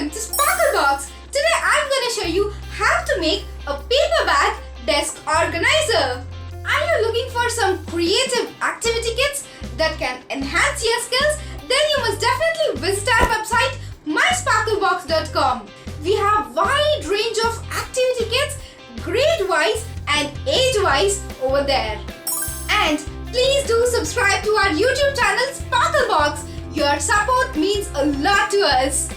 welcome to Sparklebox. Today I'm going to show you how to make a paper bag desk organizer. Are you looking for some creative activity kits that can enhance your skills? Then you must definitely visit our website mysparklebox.com. We have wide range of activity kits, grade-wise and age-wise over there. And please do subscribe to our YouTube channel Sparklebox. Your support means a lot to us.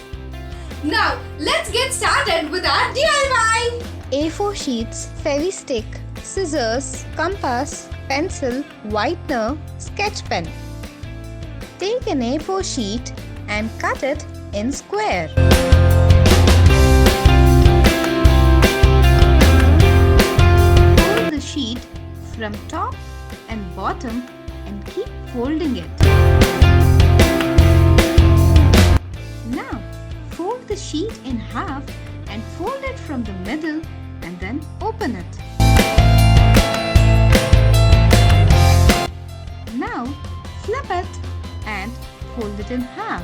Now, let's get started with our DIY. A4 sheets, Fevi-stick, scissors, compass, pencil, whitener, sketch pen. Take an A4 sheet and cut it in square. Fold the sheet from top and bottom and keep folding it. Now, fold the sheet in half and fold it from the middle and then open it. Now, flip it and fold it in half.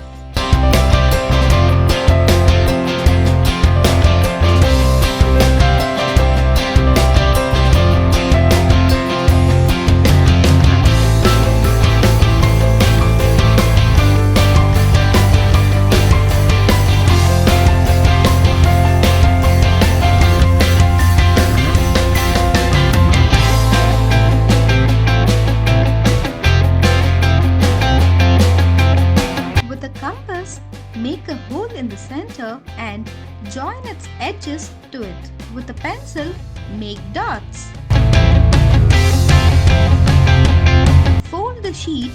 Make a hole in the center and join its edges to it. With a pencil, make dots. Fold the sheet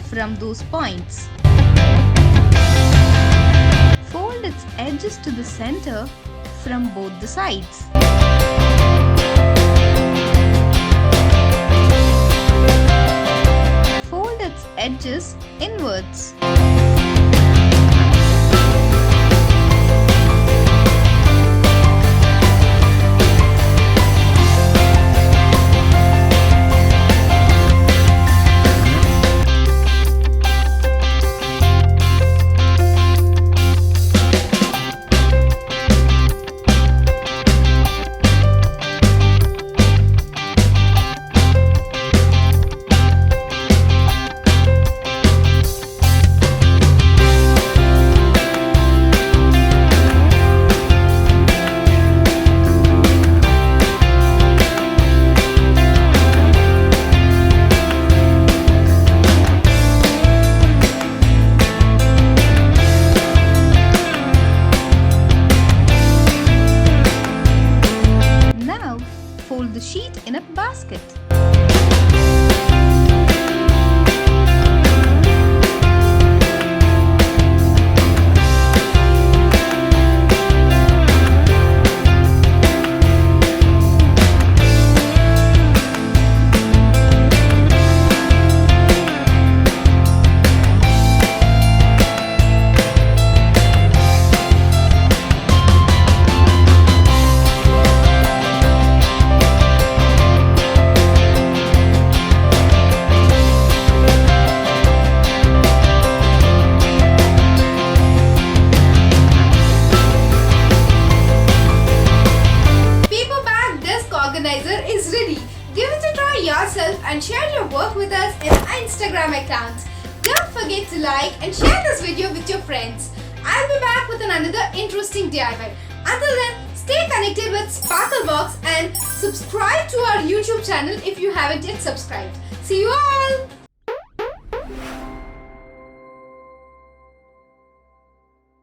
from those points. Fold its edges to the center from both the sides. Fold its edges inwards. Fold the sheet in a basket. Organizer is ready. Give it a try yourself and share your work with us in our Instagram account. Don't forget to like and share this video with your friends. I'll be back with another interesting DIY. Until then, stay connected with Sparklebox and subscribe to our YouTube channel if you haven't yet subscribed. See you all!